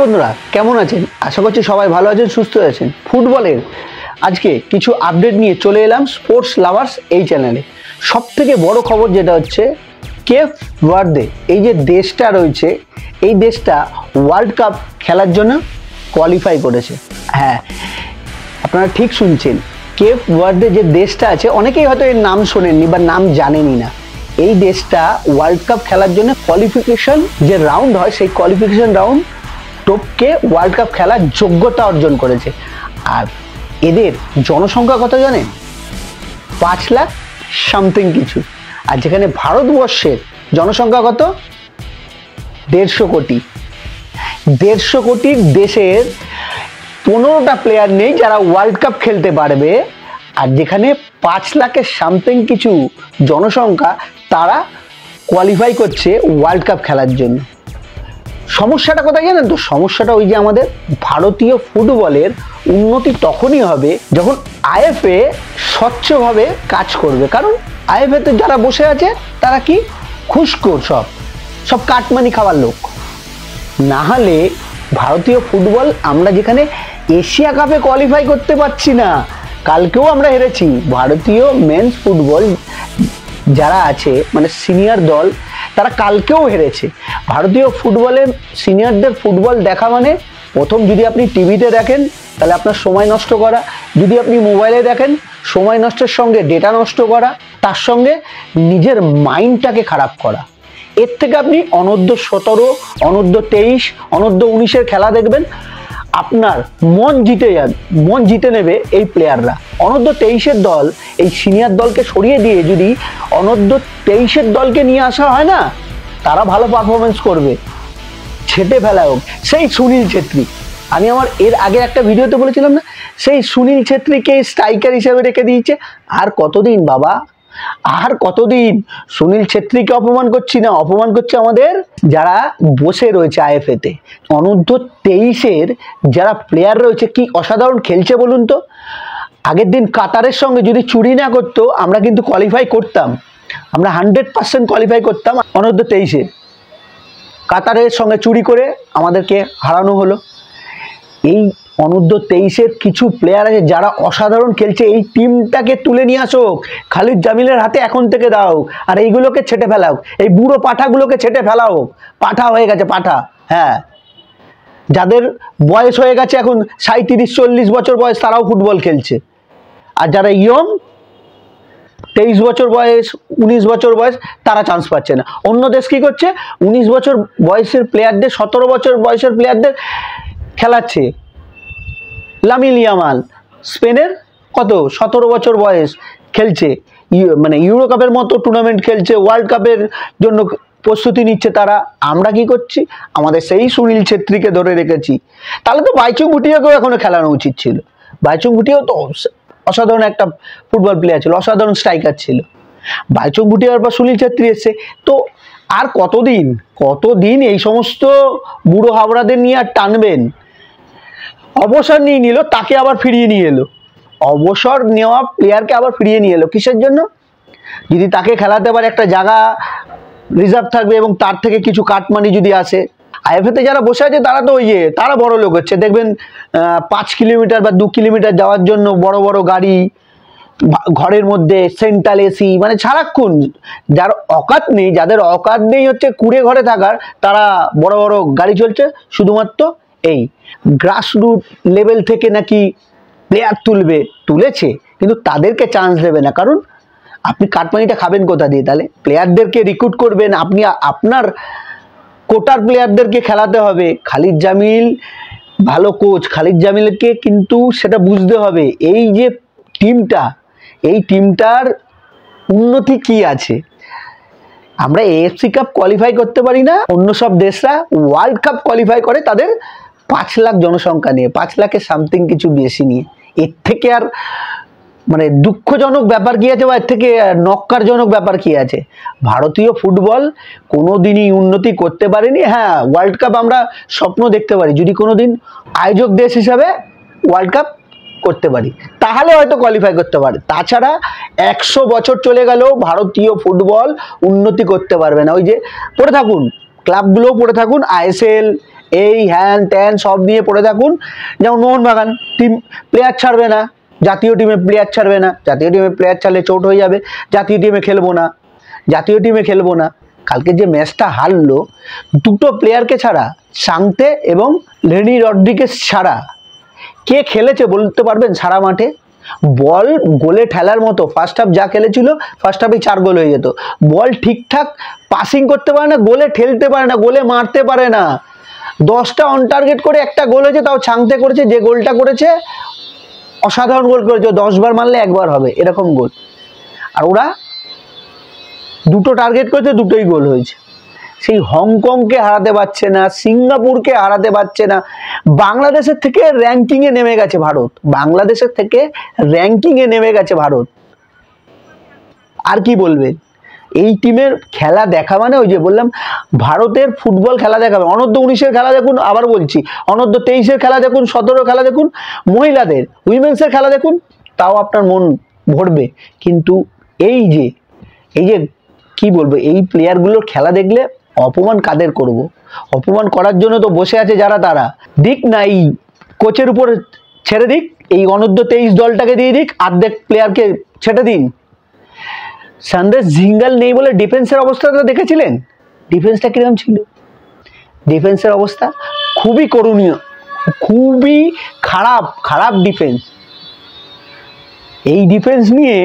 বন্ধুরা কেমন আছেন? আশা করছি সবাই ভালো আছেন, সুস্থ আছেন। ফুটবলের আজকে কিছু আপডেট নিয়ে চলে এলাম স্পোর্টস লাভার্স এই চ্যানেলে। সবথেকে বড় খবর যেটা হচ্ছে কেপ ভার্দে, এই যে দেশটা রয়েছে, এই দেশটা ওয়ার্ল্ড কাপ খেলার জন্য কোয়ালিফাই করেছে। হ্যাঁ, আপনারা ঠিক শুনছেন, কেপ ভার্দে যে দেশটা আছে, অনেকেই হয়তো এর নাম শোনেননি বা নাম জানেনই না। এই দেশটা ওয়ার্ল্ড কাপ খেলার জন্য কোয়ালিফিকেশন যে রাউন্ড হয়, সেই কোয়ালিফিকেশন রাউন্ড টপকে ওয়ার্ল্ড কাপ খেলার যোগ্যতা অর্জন করেছে। আর এদের জনসংখ্যা কত জানেন? 5 লাখ সামথিং কিছু। আর যেখানে ভারতবর্ষের জনসংখ্যা কত? 150 কোটি। 150 কোটির দেশের 15টা প্লেয়ার নেই যারা ওয়ার্ল্ড কাপ খেলতে পারবে। আর যেখানে 5 লাখের সামথিং কিছু জনসংখ্যা, তারা কোয়ালিফাই করছে ওয়ার্ল্ড কাপ খেলার জন্য। সমস্যাটা কোথায় জানেন তো? সমস্যাটা ওই যে আমাদের ভারতীয় ফুটবলের উন্নতি তখনই হবে যখন আইএফএ স্বচ্ছভাবে কাজ করবে। কারণ আইএফএতে যারা বসে আছে তারা কি ঘুষখোর, সব কাটমানি খাওয়ার লোক। না হলে ভারতীয় ফুটবল, আমরা যেখানে এশিয়া কাপে কোয়ালিফাই করতে পারছি না, কালকেও আমরা হেরেছি। ভারতীয় মেন্স ফুটবল যারা আছে, মানে সিনিয়র দল, তারা কালকেও হেরেছে। ভারতীয় ফুটবলের সিনিয়রদের ফুটবল দেখা মানে, প্রথম যদি আপনি টিভিতে দেখেন তাহলে আপনার সময় নষ্ট করা, যদি আপনি মোবাইলে দেখেন সময় নষ্টের সঙ্গে ডেটা নষ্ট করা, তার সঙ্গে নিজের মাইন্ডটাকে খারাপ করা। এর থেকে আপনি অনূর্ধ্ব 17, অনূর্ধ্ব 23, অনূর্ধ্ব 19-এর খেলা দেখবেন, আপনার মন জিতে নেবে এই প্লেয়াররা। অনূর্ধ্ব 23-এর দল এই সিনিয়র দলকে সরিয়ে দিয়ে যদি অনূর্ধ্ব 23-এর দলকে নিয়ে আসা হয় না, তারা ভালো পারফরমেন্স করবে। ছেটে ফেলা হোক সেই সুনীল ছেত্রী, আমি আমার এর আগে একটা ভিডিওতে বলেছিলাম না, সেই সুনীল ছেত্রীকে স্ট্রাইকার হিসেবে রেখে দিয়েছে। আর কতদিন বাবা, আর কতদিন? সুনীল ছেত্রীকে অপমান করছি না, অপমান করছে আমাদের যারা বসে রয়েছে আইএফএতে। অনূর্ধ্ব 23-এর যারা প্লেয়ার রয়েছে কি অসাধারণ খেলছে বলুন তো। আগের দিন কাতারের সঙ্গে যদি চুরি না করতো, আমরা কিন্তু কোয়ালিফাই করতাম। আমরা 100% কোয়ালিফাই করতাম। অনূর্ধ্ব 23-এ কাতারের সঙ্গে চুরি করে আমাদেরকে হারানো হলো। এই অনূর্ধ্ব 23-এর কিছু প্লেয়ার আছে যারা অসাধারণ খেলছে, এই টিমটাকে তুলে নিয়ে আসো, খালিদ জামিলের হাতে এখন থেকে দাও। আর এইগুলোকে ছেটে ফেলাও, এই বুড়ো পাঠাগুলোকে ছেটে ফেলাও। পাঠা হয়ে গেছে, পাঠা। হ্যাঁ, যাদের বয়স হয়ে গেছে এখন 37-40 বছর বয়স, তারাও ফুটবল খেলছে। আর যারা ইয়ং, 23 বছর বয়স, 19 বছর বয়স, তারা চান্স পাচ্ছে না। অন্য দেশ কি করছে? 19 বছর বয়সের প্লেয়ারদের, 17 বছর বয়সের প্লেয়ারদের খেলাচ্ছে। লামিন ইয়ামাল স্পেনের কত 17 বছর বয়স খেলছে, মানে ইউরো কাপের মতো টুর্নামেন্ট খেলছে, ওয়ার্ল্ড কাপের জন্য প্রস্তুতি নিচ্ছে তারা। আমরা কি করছি? আমাদের সেই সুনীল ছেত্রীকে ধরে রেখেছি। তাহলে তো বাইচুং ভুটিয়াকেও এখনো খেলানো উচিত ছিল। বাইচুং ভুটিয়াও তো অসাধারণ একটা ফুটবল প্লেয়ার ছিল, অসাধারণ স্ট্রাইকার ছিল। বাইচুং ভুটিয়ার পর সুনীল ছেত্রী এসছে। তো আর কতদিন এই সমস্ত বুড়ো হাবড়াদের নিয়ে আর টানবেন? অবসর নিয়ে নিল, তাকে আবার ফিরিয়ে নিয়ে এলো। অবসর নেওয়া প্লেয়ারকে আবার ফিরিয়ে নিয়ে এলো কিসের জন্য? যদি তাকে খেলাতে পারে, একটা জায়গা রিজার্ভ থাকবে এবং তার থেকে কিছু কাটমানি যদি আসে। আইএফএতে যারা বসে আছে তারা তো তারা বড় লোক হচ্ছে। দেখবেন 5 কিলোমিটার বা 2 কিলোমিটার যাওয়ার জন্য বড় বড় গাড়ি, ঘরের মধ্যে সেন্ট্রাল এসি, মানে সারাক্ষণ। যার অকাত নেই, যাদের অকাত নেই হচ্ছে কুড়ে ঘরে থাকার, তারা বড় বড় গাড়ি চলছে। শুধুমাত্র এই গ্রাসরুট লেভেল থেকে নাকি প্লেয়ার তুলেছে, কিন্তু তাদেরকে চান্স দেবে না। কারণ আপনি কাটমানিটা খাবেন কোথা দিয়ে? তাহলে প্লেয়ারদেরকে রিক্রুট করবেন আপনি, আপনার কোটার প্লেয়ারদেরকে খেলাতে হবে। খালিদ জামিল ভালো কোচ, খালিদ জামিলকে কিন্তু সেটা বুঝতে হবে। এই যে টিমটা, এই টিমটার উন্নতি কি আছে? আমরা এএফসি কাপ কোয়ালিফাই করতে পারি না, অন্য সব দেশরা ওয়ার্ল্ড কাপ কোয়ালিফাই করে তাদের 5 লাখ জনসংখ্যা নিয়ে, 5 লাখের সামথিং কিছু বেশি নিয়ে। এর থেকে আর মানে দুঃখজনক ব্যাপার কি আছে, বা এর থেকে নক্কারজনক ব্যাপার কি আছে? ভারতীয় ফুটবল কোনোদিনই উন্নতি করতে পারেনি। হ্যাঁ, ওয়ার্ল্ড কাপ আমরা স্বপ্ন দেখতে পারি, যদি কোনোদিন আয়োজক দেশ হিসাবে ওয়ার্ল্ড কাপ করতে পারি, তাহলে হয়তো কোয়ালিফাই করতে পারে। তাছাড়া 100 বছর চলে গেলেও ভারতীয় ফুটবল উন্নতি করতে পারবে না। ওই যে পড়ে থাকুন, ক্লাবগুলোও পড়ে থাকুন, আইএসএল, এই হ্যান ত্যান সব নিয়ে পড়ে থাকুন। যেমন মোহনবাগান টিম প্লেয়ার ছাড়বে না, জাতীয় টিমে প্লেয়ার ছাড়বে না, জাতীয় টিমে প্লেয়ার ছাড়লে চোট হয়ে যাবে, জাতীয় টিমে খেলবো না, জাতীয় টিমে খেলবো না। কালকে যে ম্যাচটা হারলো, দুটো প্লেয়ারকে ছাড়া, সাংতে এবং লেনি রড্রিগেজ ছাড়া কে খেলেছে বলতে পারবেন সারা মাঠে? বল গোলে ঠেলার মতো ফার্স্ট হাফ যা খেলেছিল, ফার্স্ট হাফে 4 গোল হয়ে যেত। বল ঠিকঠাক পাসিং করতে পারে না, গোলে ঠেলতে পারে না, গোলে মারতে পারে না। 10টা অন টার্গেট করে একটা গোল হয়েছে, তাও ছাংতে করেছে। যে গোলটা করেছে অসাধারণ গোল করেছে, 10 বার মারলে 1 বার হবে এরকম গোল। আর ওরা দুটো টার্গেট করেছে, দুটোই গোল হয়েছে। সেই হংকংকে হারাতে পারছে না, সিঙ্গাপুরকে হারাতে পারছে না। বাংলাদেশের থেকে র্যাঙ্কিংয়ে নেমে গেছে ভারত, বাংলাদেশের থেকে র্যাঙ্কিংয়ে নেমে গেছে ভারত। আর কি বলবেন? এই টিমের খেলা দেখা মানে ওই যে বললাম, ভারতের ফুটবল খেলা দেখাবে। অনূর্ধ্ব 19-এর খেলা দেখুন, আবার বলছি, অনূর্ধ্ব 23-এর খেলা দেখুন, 17 খেলা দেখুন, মহিলাদের উইমেন্সের খেলা দেখুন, তাও আপনার মন ভরবে। কিন্তু এই যে কি বলবো, এই প্লেয়ারগুলোর খেলা দেখলে অপমান কাদের করব? অপমান করার জন্য তো বসে আছে যারা, তারা দিক না, এই কোচের উপর ছেড়ে দিক, এই অনূর্ধ্ব 23 দলটাকে দিয়ে দিক, অর্ধেক প্লেয়ারকে ছেড়ে দিন। সন্দেশ ঝিঙ্গাল নেই বলে ডিফেন্সের অবস্থাটা দেখেছিলেন? ডিফেন্সটা কিরকম ছিল? ডিফেন্সের অবস্থা খুবই করুণীয়, খুবই খারাপ ডিফেন্স। এই ডিফেন্স নিয়ে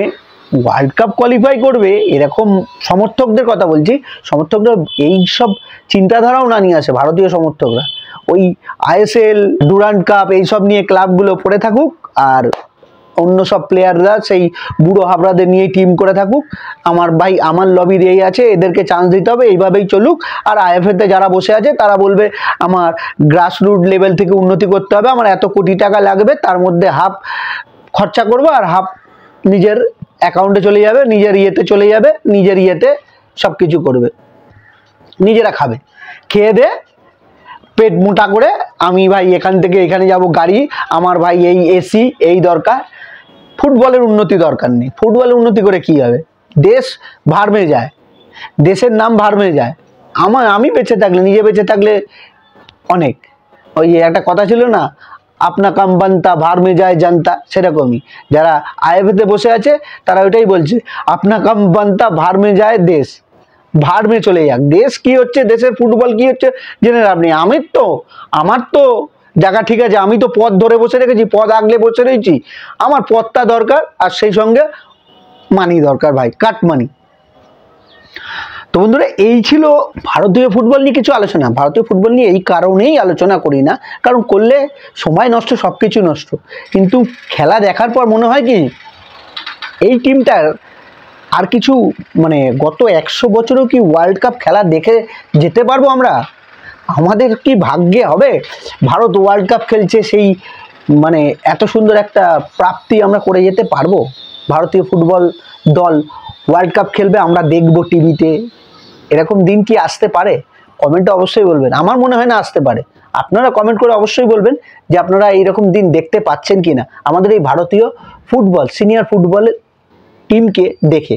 ওয়ার্ল্ড কাপ কোয়ালিফাই করবে এরকম সমর্থকদের কথা বলছি, সমর্থকরা এই সব চিন্তাধারাও না নিয়ে আসে। ভারতীয় সমর্থকরা ওই আইএসএল, ডুরান্ড কাপ এইসব নিয়ে ক্লাবগুলো পড়ে থাকুক, আর অন্য সব প্লেয়াররা সেই বুড়ো হাবড়াদের নিয়ে টিম করে থাকুক। আমার ভাই, আমার লবির এই আছে, এদেরকে চান্স দিতে হবে, এইভাবেই চলুক। আর আইএফএতে যারা বসে আছে তারা বলবে আমার গ্রাসরুট লেভেল থেকে উন্নতি করতে হবে, আমার এত কোটি টাকা লাগবে, তার মধ্যে হাফ খরচা করবো আর হাফ নিজের অ্যাকাউন্টে চলে যাবে, নিজের ইয়েতে চলে যাবে, নিজের ইয়েতে সব কিছু করবে, নিজেরা খাবে, খেয়ে দে পেট মোটা করে। আমি ভাই এখান থেকে এখানে যাব গাড়ি, আমার ভাই এই এসি এই দরকার। ফুটবলের উন্নতি দরকার নেই। ফুটবলের উন্নতি করে কি হবে? দেশ ভাড় যায়, দেশের নাম ভাড় যায়। আমি বেঁচে থাকলে, নিজে বেঁচে থাকলে অনেক, ওই একটা কথা ছিল না, আপনা কাম বানতা ভাড় মে যায় জানতা, সেরকমই যারা আইএফএতে বসে আছে তারা ওইটাই বলছে, আপনা কাম বানতা ভাড় মে যায় দেশ, ভাড় মে চলে যাক। দেশ কি হচ্ছে, দেশের ফুটবল কি হচ্ছে জেনে লাভ নেই। আমার তো জায়গা ঠিক আছে, আমি তো পদ ধরে বসে রেখেছি, পদ আগলে বসে রয়েছি, আমার পদটা দরকার, আর সেই সঙ্গে মানি দরকার ভাই, কাট মানি। তো বন্ধুরা, এই ছিল ভারতীয় ফুটবল নিয়ে কিছু আলোচনা। ভারতীয় ফুটবল নিয়ে এই কারণেই আলোচনা করি না, কারণ করলে সময় নষ্ট, সব কিছু নষ্ট। কিন্তু খেলা দেখার পর মনে হয় কি, এই টিমটার আর কিছু মানে গত 100 বছরেও কি ওয়ার্ল্ড কাপ খেলা দেখে যেতে পারবো আমরা? আমাদের কি ভাগ্যে হবে ভারত ওয়ার্ল্ড কাপ খেলছে, সেই মানে এত সুন্দর একটা প্রাপ্তি আমরা করে যেতে পারবো? ভারতীয় ফুটবল দল ওয়ার্ল্ড কাপ খেলবে, আমরা দেখবো টিভিতে, এরকম দিন কি আসতে পারে? কমেন্টে অবশ্যই বলবেন। আমার মনে হয় না আসতে পারে। আপনারা কমেন্ট করে অবশ্যই বলবেন যে আপনারা এইরকম দিন দেখতে পাচ্ছেন কিনা আমাদের এই ভারতীয় ফুটবল, সিনিয়র ফুটবলের টিমকে দেখে।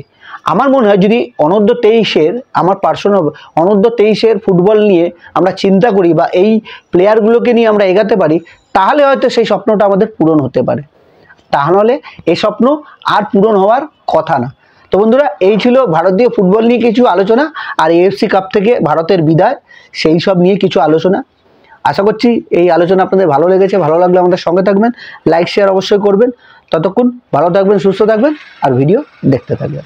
আমার মনে হয় যদি অনূর্ধ্ব 23-এর, আমার পার্সোনাল অনূর্ধ্ব 23-এর ফুটবল নিয়ে আমরা চিন্তা করি বা এই প্লেয়ারগুলোকে নিয়ে আমরা এগাতে পারি, তাহলে হয়তো সেই স্বপ্নটা আমাদের পূরণ হতে পারে। তাহলে এই স্বপ্ন আর পূরণ হওয়ার কথা না। তো বন্ধুরা, এই ছিল ভারতীয় ফুটবল নিয়ে কিছু আলোচনা, আর এএফসি কাপ থেকে ভারতের বিদায়, সেই সব নিয়ে কিছু আলোচনা। আশা করছি এই আলোচনা আপনাদের ভালো লেগেছে। ভালো লাগলে আমাদের সঙ্গে থাকবেন, লাইক শেয়ার অবশ্যই করবেন। ততক্ষণ ভালো থাকবেন, সুস্থ থাকবেন, আর ভিডিও দেখতে থাকবেন।